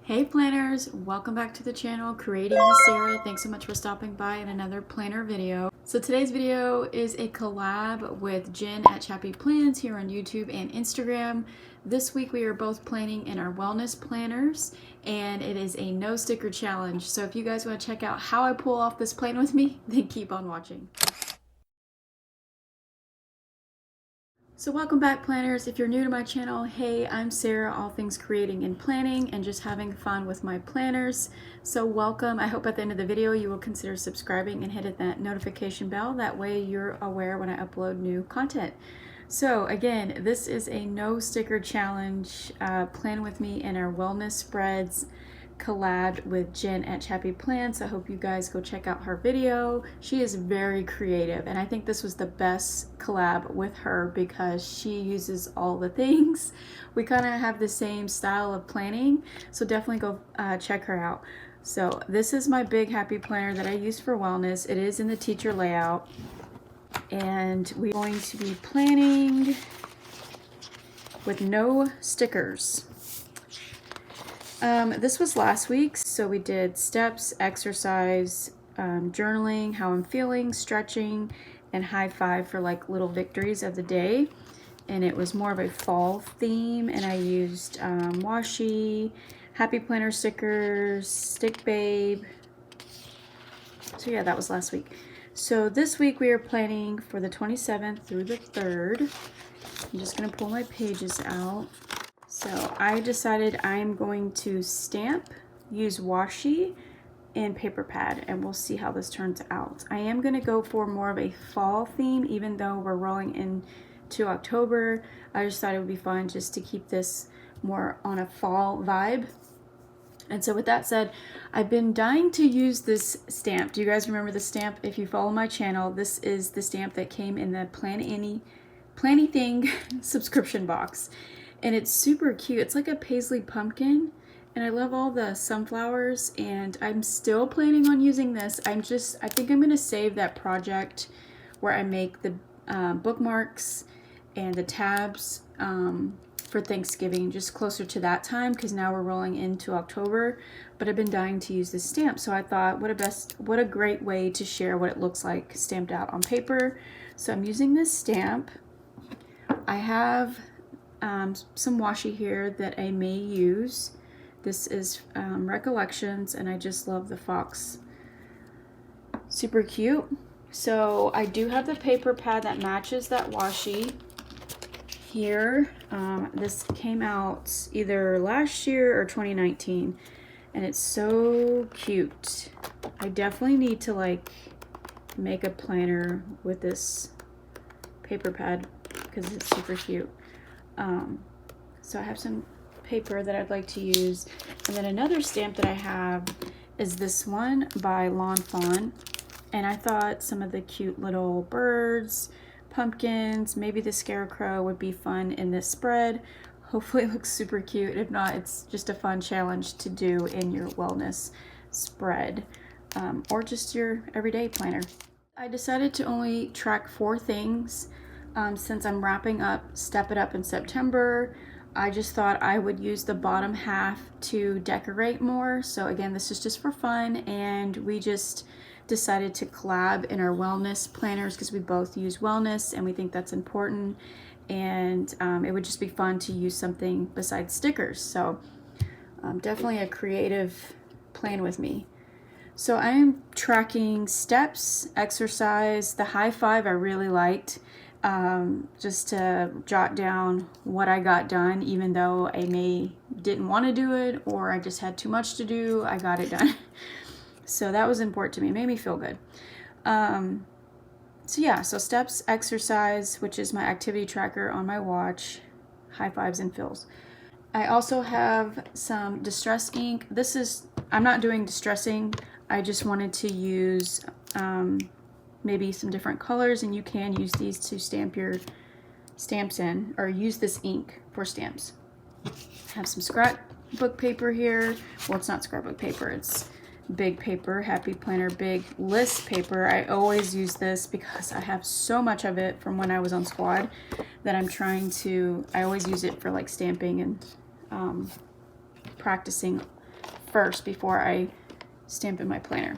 Hey planners, welcome back to the channel, Creating with Sarah. Thanks so much for stopping by in another planner video. So today's video is a collab with Jen at Chappy Plans here on YouTube and Instagram. This week we are both planning in our wellness planners, and it is a no sticker challenge. So if you guys want to check out how I pull off this plan with me, then keep on watching. So welcome back planners. If you're new to my channel, hey, I'm Sarah, all things creating and planning and just having fun with my planners. So welcome. I hope at the end of the video you will consider subscribing and hit that notification bell. That way you're aware when I upload new content. So again, this is a no sticker challenge. Plan with me in our wellness spreads collab with Jen at Chappy Plans. I hope you guys go check out her video. She is very creative, and I think this was the best collab with her because she uses all the things. We kind of have the same style of planning, so definitely go check her out. So this is my big happy planner that I use for wellness. It is in the teacher layout, and we're going to be planning with no stickers. This was last week's, so we did steps, exercise, journaling, how I'm feeling, stretching, and high five for like little victories of the day. And it was more of a fall theme, and I used washi, happy planner stickers, stick babe. So yeah, that was last week. So this week we are planning for the 27th through the 3rd. I'm just gonna pull my pages out. So I decided I'm going to stamp, use washi, and paper pad, and we'll see how this turns out. I am going to go for more of a fall theme, even though we're rolling into October. I just thought it would be fun just to keep this more on a fall vibe. And so with that said, I've been dying to use this stamp. Do you guys remember the stamp? If you follow my channel, this is the stamp that came in the Planny Thing subscription box. And it's super cute. It's like a paisley pumpkin, and I love all the sunflowers, and I'm still planning on using this. I think I'm gonna save that project where I make the bookmarks and the tabs for Thanksgiving, just closer to that time, because now we're rolling into October. But I've been dying to use this stamp, so I thought what a great way to share what it looks like stamped out on paper. So I'm using this stamp. I have some washi here that I may use. This is Recollections, and I just love the fox. Super cute. So I do have the paper pad that matches that washi here. This came out either last year or 2019, and it's so cute. I definitely need to like make a planner with this paper pad because it's super cute. So I have some paper that I'd like to use, and then another stamp that I have is this one by Lawn Fawn, and I thought some of the cute little birds, pumpkins, maybe the scarecrow would be fun in this spread. Hopefully it looks super cute. If not, it's just a fun challenge to do in your wellness spread, or just your everyday planner. I decided to only track 4 things. Since I'm wrapping up Step It Up in September, I just thought I would use the bottom half to decorate more. So again, this is just for fun, and we just decided to collab in our wellness planners because we both use wellness and we think that's important, and it would just be fun to use something besides stickers. So definitely a creative plan with me. So I am tracking steps, exercise, the high five I really liked. Just to jot down what I got done, even though I didn't want to do it, or I just had too much to do, I got it done. So that was important to me. It made me feel good. So yeah, so steps, exercise, which is my activity tracker on my watch, high fives and fills. I also have some distress ink. I'm not doing distressing. I just wanted to use maybe some different colors, and you can use these to stamp your stamps in, or use this ink for stamps. I have some scrapbook paper here. Well, it's not scrapbook paper, it's big paper, happy planner big list paper. I always use this because I have so much of it from when I was on squad that I always use it for like stamping and practicing first before I stamp in my planner.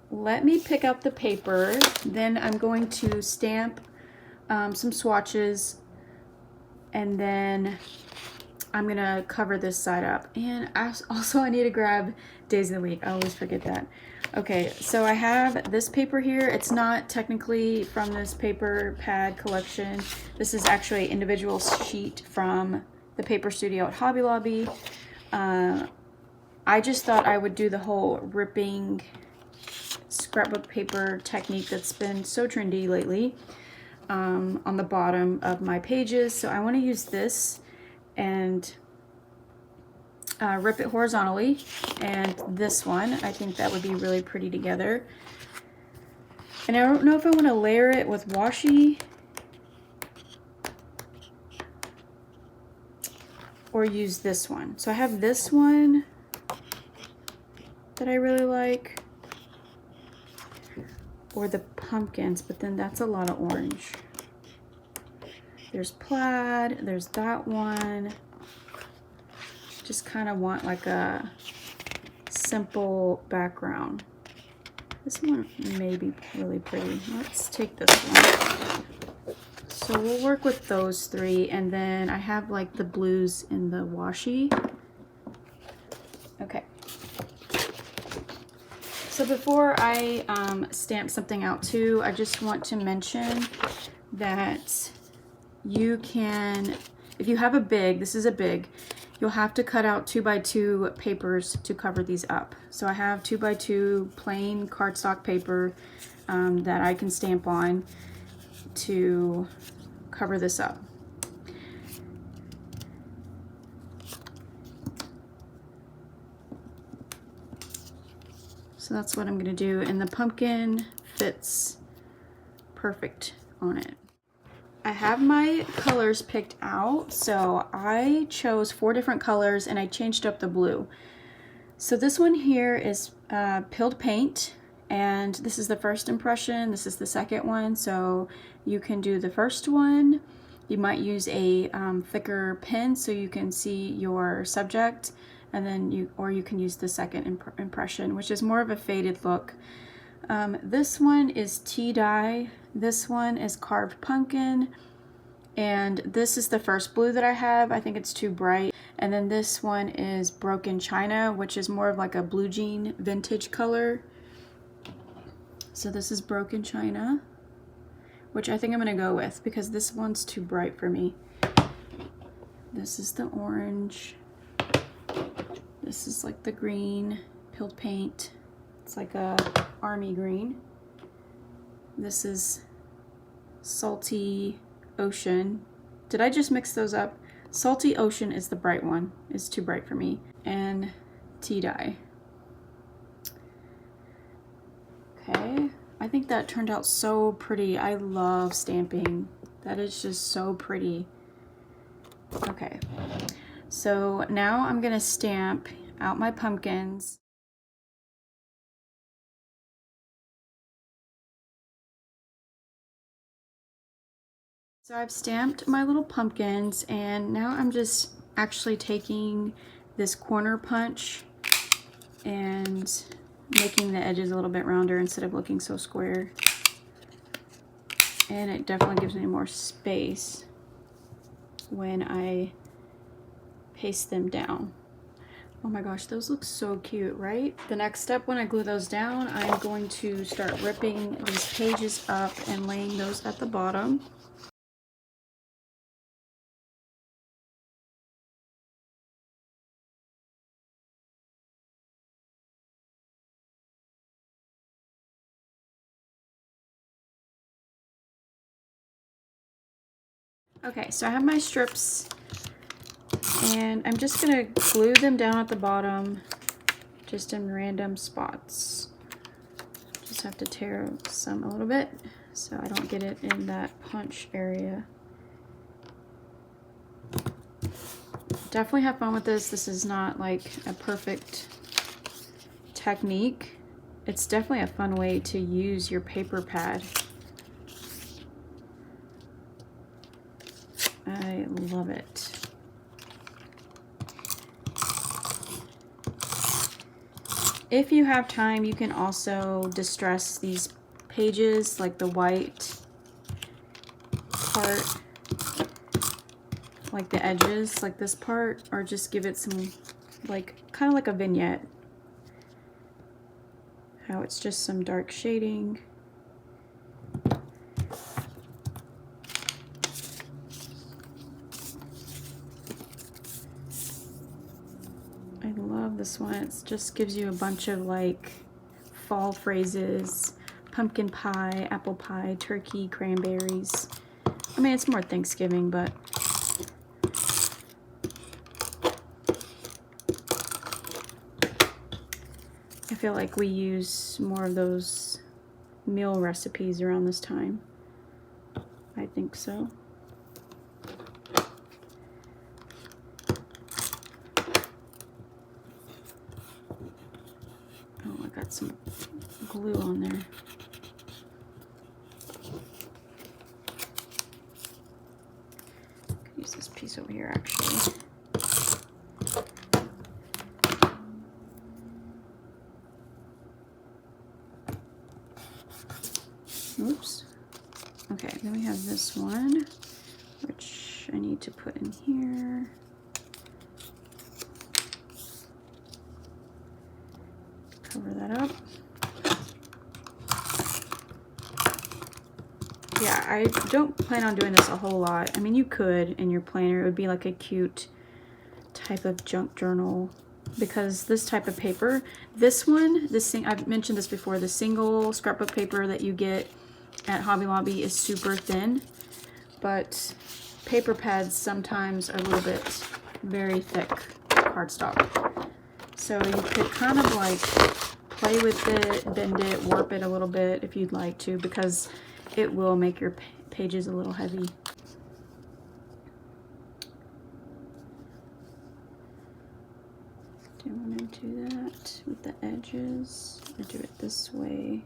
Let me pick out the paper, then I'm going to stamp some swatches, and then I'm gonna cover this side up. And also I need to grab days of the week. I always forget that. Okay, so I have this paper here. It's not technically from this paper pad collection. This is actually an individual sheet from the paper studio at Hobby Lobby. I just thought I would do the whole ripping scrapbook paper technique that's been so trendy lately on the bottom of my pages. So I want to use this and rip it horizontally, and this one, I think that would be really pretty together. And I don't know if I want to layer it with washi or use this one. So I have this one that I really like, or the pumpkins, but then that's a lot of orange. There's plaid, there's that one. Just kind of want like a simple background. This one may be really pretty. Let's take this one. So we'll work with those three, and then I have like the blues in the washi. Okay. So before I stamp something out too, I just want to mention that you can, if you have a big, this is a big, you'll have to cut out 2x2 papers to cover these up. So I have 2x2 plain cardstock paper that I can stamp on to cover this up. So that's what I'm gonna do, and the pumpkin fits perfect on it. I have my colors picked out, so I chose 4 different colors and I changed up the blue. So this one here is peeled paint, and this is the first impression, this is the second one, so you can do the first one. You might use a thicker pen so you can see your subject, and then you can use the second impression, which is more of a faded look. This one is tea dye, this one is carved pumpkin, and this is the first blue that I have. I think it's too bright. And then this one is broken china, which is more of like a blue jean vintage color. So this is broken china, which I think I'm gonna go with because this one's too bright for me. This is the orange. This is like the green, peeled paint. It's like a army green. This is salty ocean. Did I just mix those up? Salty ocean is the bright one. It's too bright for me. And tea dye. Okay, I think that turned out so pretty. I love stamping. That is just so pretty. Okay, so now I'm gonna stamp out my pumpkins. So I've stamped my little pumpkins, and now I'm just actually taking this corner punch and making the edges a little bit rounder instead of looking so square. And it definitely gives me more space when I paste them down. Oh my gosh, those look so cute, right? The next step when I glue those down, I'm going to start ripping these pages up and laying those at the bottom. Okay, so I have my strips, and I'm just gonna glue them down at the bottom, just in random spots. Just have to tear some a little bit so I don't get it in that punch area. Definitely have fun with this. This is not like a perfect technique. It's definitely a fun way to use your paper pad. I love it. If you have time, you can also distress these pages, like the white part, like the edges, like this part, or just give it some, like, kind of like a vignette. How it's just some dark shading. I love this one. It just gives you a bunch of like fall phrases, pumpkin pie, apple pie, turkey, cranberries. I mean, it's more Thanksgiving, but I feel like we use more of those meal recipes around this time. I think so. Oh, I got some glue on there. Could use this piece over here actually. Oops. Okay, then we have this one, which I need to put in here. Cover that up. Yeah, I don't plan on doing this a whole lot. I mean, you could in your planner. It would be like a cute type of junk journal, because this type of paper, this one, I've mentioned this before, the single scrapbook paper that you get at Hobby Lobby is super thin, but paper pads sometimes are a little bit very thick cardstock. So you could kind of like play with it, bend it, warp it a little bit if you'd like to, because it will make your pages a little heavy. Do you want to do that with the edges, or do it this way?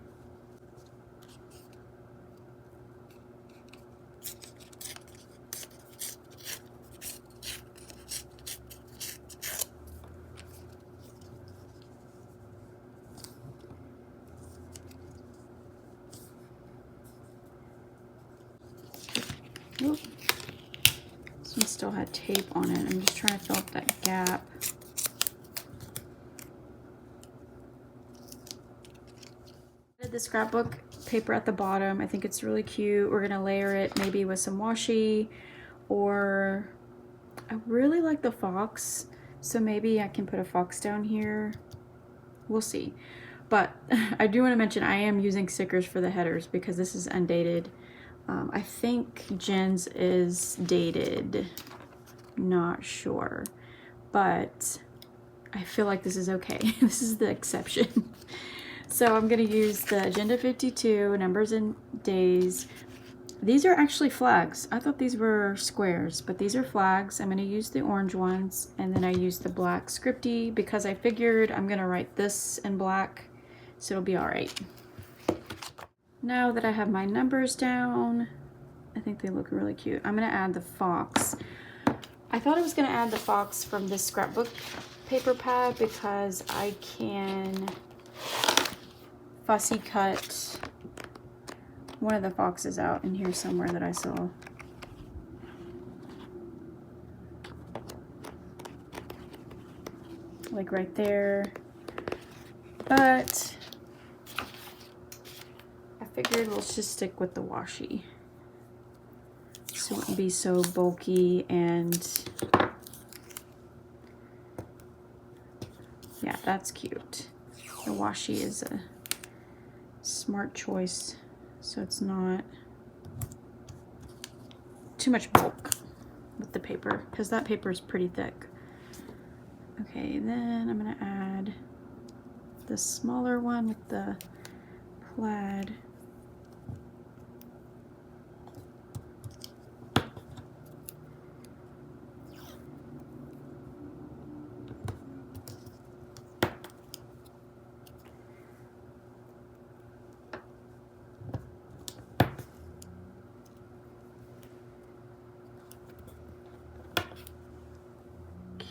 Oop. This one still had tape on it. I'm just trying to fill up that gap. I did the scrapbook paper at the bottom. I think it's really cute. We're gonna layer it maybe with some washi, or I really like the fox, so maybe I can put a fox down here. We'll see. But I do want to mention I am using stickers for the headers because this is undated. I think Jen's is dated, not sure, but I feel like this is okay. This is the exception. So I'm gonna use the Agenda 52, numbers and days. These are actually flags. I thought these were squares, but these are flags. I'm gonna use the orange ones, and then I use the black scripty because I figured I'm gonna write this in black, so it'll be all right. Now that I have my numbers down, I think they look really cute. I'm gonna add the fox. I thought I was gonna add the fox from this scrapbook paper pad because I can fussy cut one of the foxes out in here somewhere that I saw. Like right there. But I figured we'll just stick with the washi, so it wouldn't be so bulky, and yeah, that's cute. The washi is a smart choice, so it's not too much bulk with the paper, because that paper is pretty thick. Okay, then I'm gonna add the smaller one with the plaid.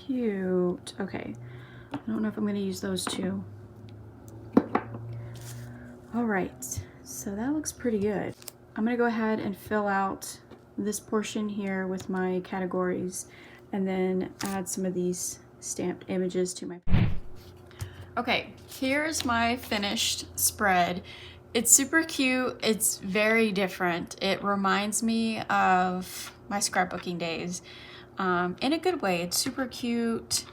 Cute. Okay, I don't know if I'm going to use those two. All right, so that looks pretty good. I'm gonna go ahead and fill out this portion here with my categories and then add some of these stamped images to my page. Okay, here's my finished spread. It's super cute. It's very different. It reminds me of my scrapbooking days in a good way. It's super cute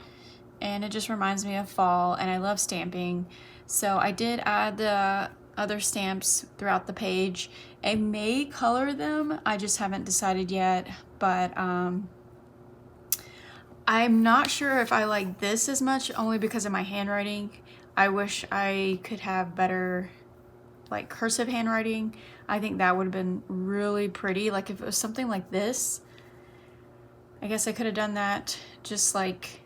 and it just reminds me of fall, and I love stamping. So I did add the other stamps throughout the page. I may color them, I just haven't decided yet, but I'm not sure if I like this as much, only because of my handwriting. I wish I could have better like cursive handwriting. I think that would have been really pretty. Like if it was something like this, I guess I could have done that just like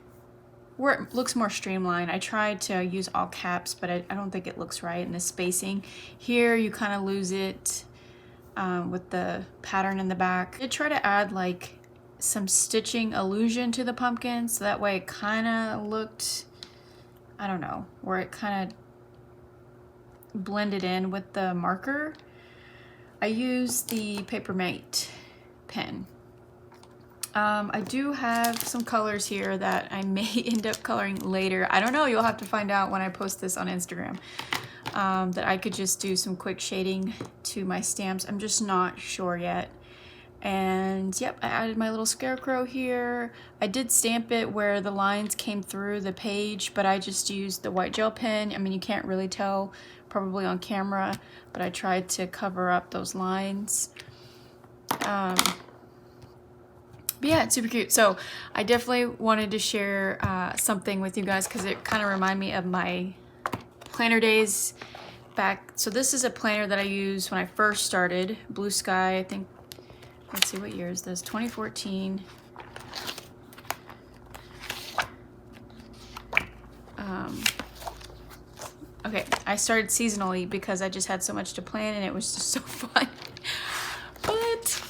where it looks more streamlined. I tried to use all caps, but I don't think it looks right in the spacing. Here you kind of lose it with the pattern in the back. I did try to add like some stitching illusion to the pumpkin, so that way it kind of looked, I don't know, where it kind of blended in with the marker. I used the Paper Mate pen. I do have some colors here that I may end up coloring later. I don't know, you'll have to find out when I post this on Instagram. That I could just do some quick shading to my stamps. I'm just not sure yet. And yep, I added my little scarecrow here. I did stamp it where the lines came through the page, but I just used the white gel pen. I mean, you can't really tell probably on camera, but I tried to cover up those lines. But yeah, it's super cute. So I definitely wanted to share something with you guys because it kind of reminded me of my planner days back. So this is a planner that I used when I first started, Blue Sky, I think. Let's see, what year is this? 2014. Okay, I started seasonally because I just had so much to plan and it was just so fun. But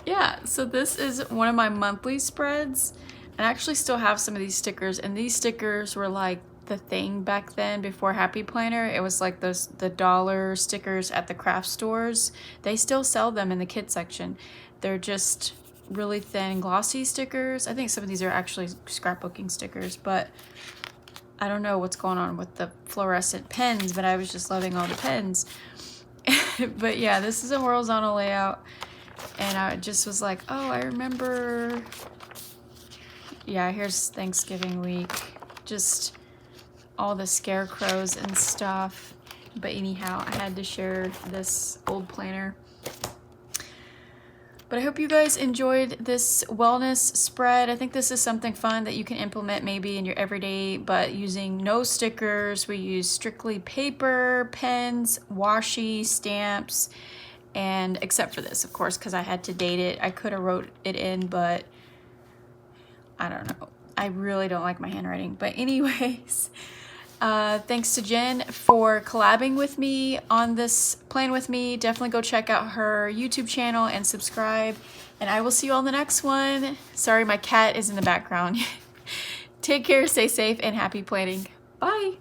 yeah, so this is one of my monthly spreads. I actually still have some of these stickers, and these stickers were like the thing back then before Happy Planner. It was like the dollar stickers at the craft stores. They still sell them in the kid section. They're just really thin glossy stickers. I think some of these are actually scrapbooking stickers, but I don't know what's going on with the fluorescent pens, but I was just loving all the pens. But yeah, this is a horizontal layout, and I just was like, oh, I remember. Yeah, here's Thanksgiving week. Just all the scarecrows and stuff. But anyhow, I had to share this old planner. But I hope you guys enjoyed this wellness spread. I think this is something fun that you can implement maybe in your everyday, but using no stickers. We use strictly paper, pens, washi, stamps, and except for this, of course, because I had to date it. I could have wrote it in, but I don't know. I really don't like my handwriting. But anyways, thanks to Jen for collabing with me on this plan with me. Definitely go check out her YouTube channel and subscribe. And I will see you on the next one. Sorry, my cat is in the background. Take care, stay safe, and happy planning. Bye.